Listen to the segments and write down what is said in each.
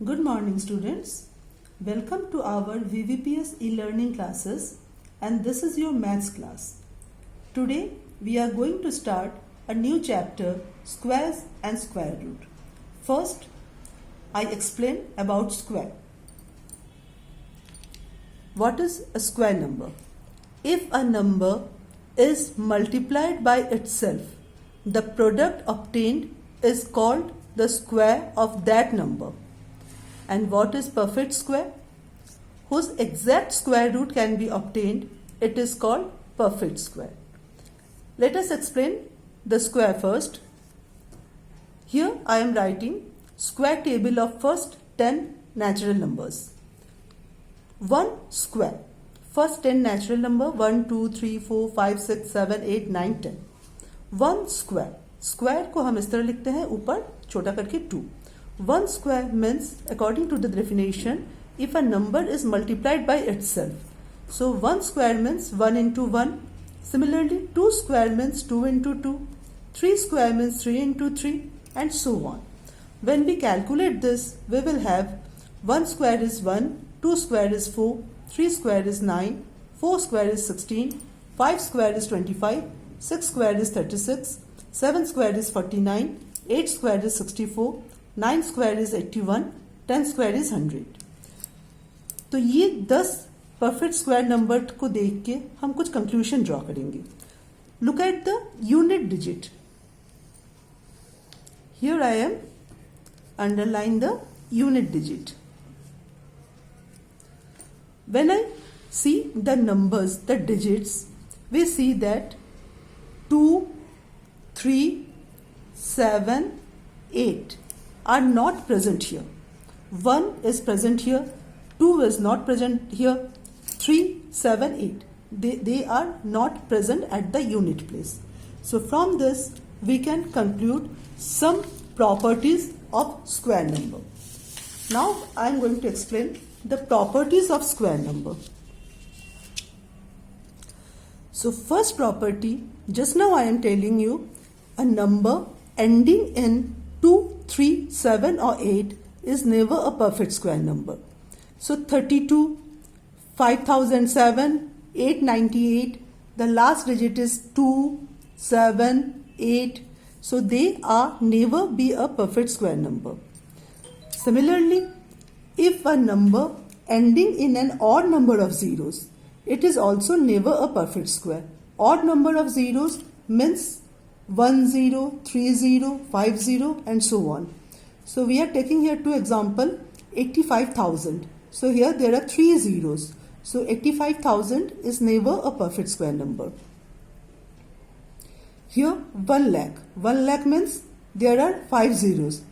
Good morning students. Welcome to our VVPS e-learning classes and this is your maths class. Today we are going to start a new chapter, squares and square root. First, I explain about square. What is a square number? If a number is multiplied by itself, the product obtained is called the square of that number. And what is perfect square? Whose exact square root can be obtained, it is called perfect square. Let us explain the square first. Here I am writing square table of first 10 natural numbers. 1 square. First 10 natural number 1, 2, 3, 4, 5, 6, 7, 8, 9, 10. 1 square. Square को हम इस तरह लिखते हैं ऊपर छोटा करके 2. 1 square means, according to the definition, if a number is multiplied by itself. So 1 square means 1 into 1. Similarly, 2 square means 2 into 2. 3 square means 3 into 3 and so on. When we calculate this, we will have 1 square is 1, 2 square is 4, 3 square is 9, 4 square is 16, 5 square is 25, 6 square is 36, 7 square is 49, 8 square is 64, 9 square is 81, 10 square is 100. तो ये 10 perfect square number को देख के हम कुछ conclusion draw करेंगे. Look at the unit digit. Here I am underline the unit digit. When I see the numbers, the digits, we see that 2, 3, 7, 8 are not present here. 1 is present here, 2 is not present here, 3, 7, 8. They are not present at the unit place. So from this we can conclude some properties of square number. Now I am going to explain the properties of square number. So first property, just now I am telling you a number ending in 2, 3, 7 or 8 is never a perfect square number. So 32, 5007, 898, the last digit is 2, 7, 8. So they are never be a perfect square number. Similarly, if a number ending in an odd number of zeros, it is also never a perfect square. Odd number of zeros means 1 0, 3 0, 5 0 and so on. So we are taking here two example, 85,000. So here there are 3 zeros. So 85,000 is never a perfect square number. Here 1 lakh. 1 lakh means there are 5 zeros.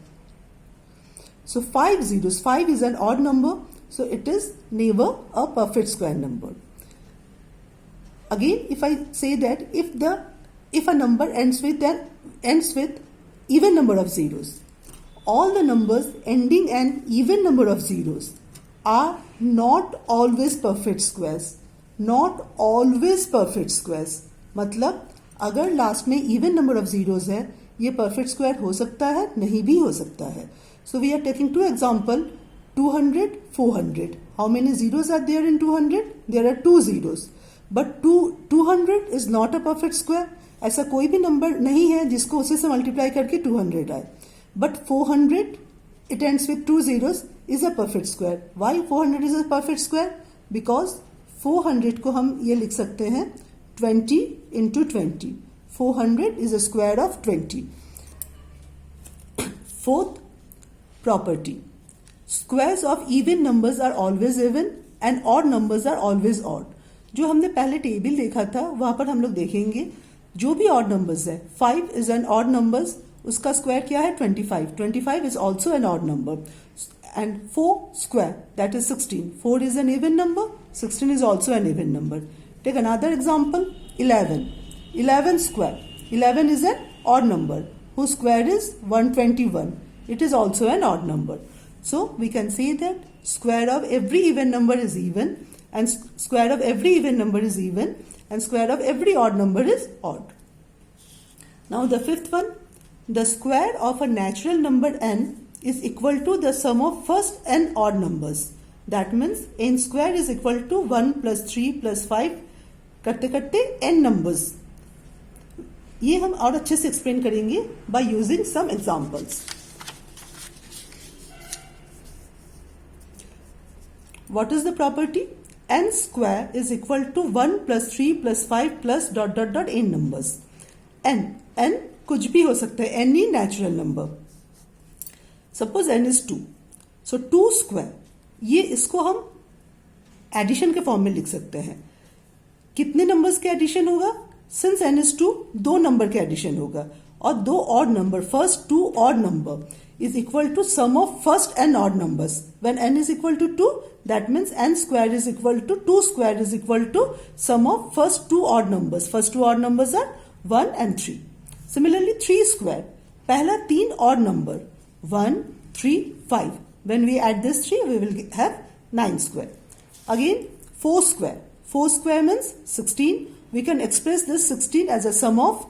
So 5 zeros. 5 is an odd number. So it is never a perfect square number. Again, if I say that if a number ends with even number of zeros, all the numbers ending an even number of zeros are not always perfect squares. Not always perfect squares. मतलब अगर last में even number of zeros है, ये perfect square हो सकता है, नहीं भी हो सकता है. So we are taking two example, 200, 400. How many zeros are there in 200? There are 2 zeros. But 200 is not a perfect square. ऐसा कोई भी नंबर नहीं है जिसको उसी से मल्टीप्लाई करके 200 आए. But 400, it ends with 2 zeros, is a perfect square. Why 400 is a perfect square? Because 400 को हम ये लिख सकते हैं 20 into 20. 400 is a square of 20. Fourth property. Squares of even numbers are always even and odd numbers are always odd. जो हमने पहले table देखा था वहां पर हम लोग देखेंगे जो भी ऑड नंबर्स है. 5 इज एन ऑड नंबर्स, उसका स्क्वायर क्या है 25. 25 is also an odd number. And 4 square that is 16. 4 is an even number, 16 is also an even number. Take another example 11. 11 square. 11 is an odd number whose square is 121. It is also an odd number. So we can say that square of every even number is even and square of every even number is even and square of every odd number is odd. Now the fifth one, the square of a natural number n is equal to the sum of first n odd numbers. That means n square is equal to 1 plus 3 plus 5 करते करते n numbers. ये हम और अच्छे से explain करेंगे by using some examples. What is the property? N square is equal to 1 plus 3 plus 5 plus dot dot dot n numbers. n कुछ भी हो सकता है, any natural number. Suppose n is 2. So 2 square, ये इसको हम addition के form में लिख सकते हैं. कितने नंबर्स के एडिशन होगा? Since n is 2, 2 नंबर के एडिशन होगा और 2 odd number, first 2 odd number is equal to sum of first n odd numbers. When n is equal to 2, that means n square is equal to 2 square is equal to sum of first 2 odd numbers. First 2 odd numbers are 1 and 3. Similarly, 3 square, पहला 3 odd number 1, 3, 5. When we add this 3, we will have 9 square. Again, 4 square. 4 square means 16. We can express this 16 as a sum of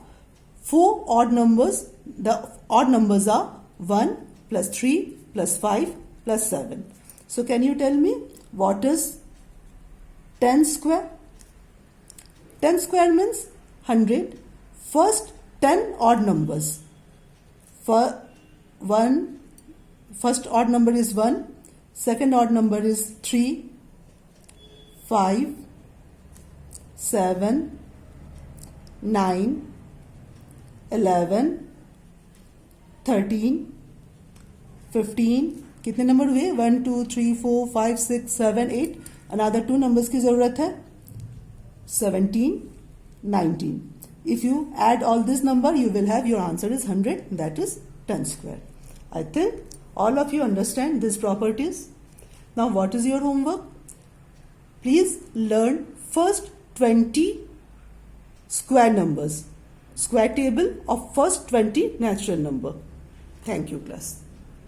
4 odd numbers. The odd numbers are 1 plus 3 plus 5 plus 7. So can you tell me what is 10 square? 10 square means 100. First 10 odd numbers. First odd number is 1. Second odd number is 3, 5, 7, 9, 11, 13, 15. कितने number हुए? 1, 2, 3, 4, 5, 6, 7, 8. Another 2 numbers की जरूरत है. 17, 19. If you add all this number, you will have your answer is 100. That is 10 square. I think all of you understand these properties. Now what is your homework? Please learn first 20 square numbers. Square table of first 20 natural number. Thank you, class.